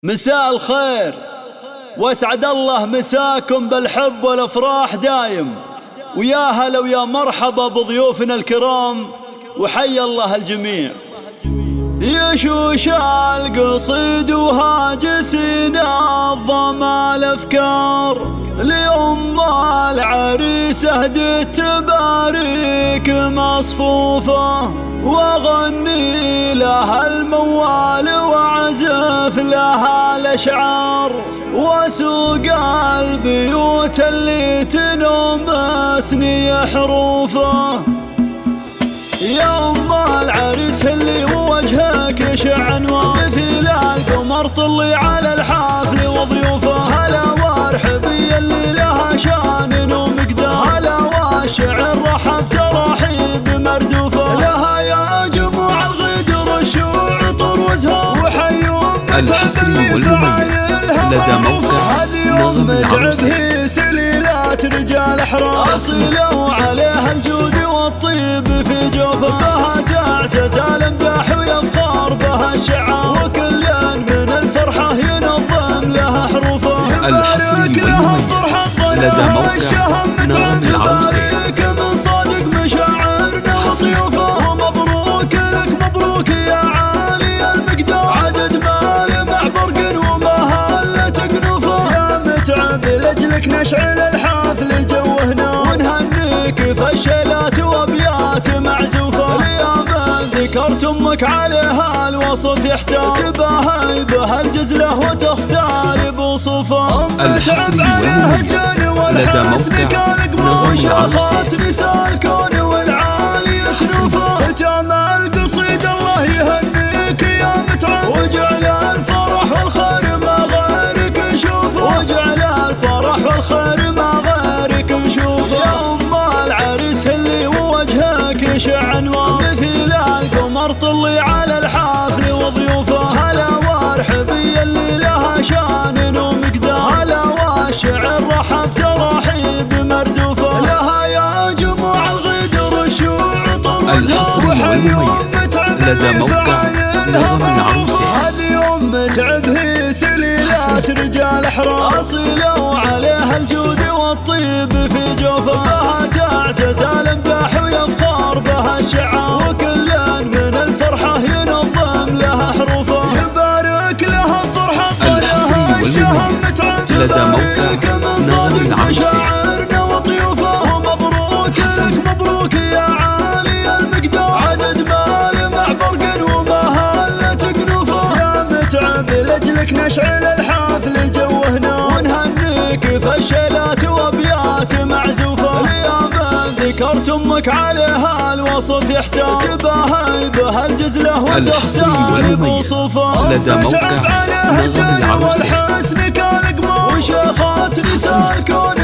مساء الخير واسعد الله مساكم بالحب والافراح دايم، ويا هلا ويا مرحبا بضيوفنا الكرام، وحي الله الجميع. يشوش القصيد وهاجسنا الظما الافكار، لأم العريس اهدت تباريك مصفوفة، واغني لها الموال واعزف لها الاشعار، واسوق البيوت اللي تنمسني حروفه. يا ام العريس اللي وجهك يشع انوار، مثل القمر طلي على الحفل وضيوفه. هلا وارحبي اللي لها شان ومقدار، هلا والشعر رحب ترحيب مردوفه. لها يا جموع الغدر الشعطر وزهار، وحيوا الحصري والمميز لدى موقع نغم العروسية. سليلات رجال احرار اصيلوا عليها الجود والطيب في جوفه، بها تعجز الامداح ويفخر بها الشعار، وكل من الفرحه ينظم لها حروفه. الحصري والمميز لدى موقع نغم العروسية. من صادق مشاعرنا وضيوفه، ومبروك لك مبروك يا عالي المقدار، عدد مال مع برق ومهلة قنوفه. يا متعب لاجلك نشعل الحفل جوهنا، ونهنيك فشلات وابيات معزوفه. لياما ذكرت امك عليها الوصف يحتاج، تباهي بها الجزله وتختار بوصوفه. الحصري والمميز لدى موقع نغم العروسية. نساء الكون والعالي تنوفه. ختام القصيد الله يهنيك يا متعب، وجعل الفرح والخير ما غيرك يشوفه، وجعل الفرح والخير ما غيرك يشوفه. يا ام العريس اللي وجهك يشع انوار، مثل القمر طلي على الحفل وضيوفه. هلا وارحبي اللي لها شان ومقدار، هلا والشعر رحب ترحيب مردوفه. لها يا جموع الغدر الشعطر الحصري والمميز لدى موقع نغم العروسية. هذه ام متعب هي سليلات رجال احرار، اصيلوا عليها الجود والطيب في جوفه، بها تعجز الامداح ويفخر بها الشعار، وكل من الفرحه ينظم لها حروفه. يبارك لها الفرحه الحصري والمميز لدى موقع نغم العروسية. وضيوفه. ومبروك لك مبروك يا عالي المقدار، عدد مال مع برق ومهلة قنوفه. يا متعب لاجلك نشعل الحفل جوهنا، ونهنيك فشلات وابيات معزوفه. لياما ذكرت امك عليها الوصف يحتاج، تباهي بها الجزله وتختار بوصوفه. لدى موقع نغم العروسية. والحسن كالقمر، وشيخات نساء الكون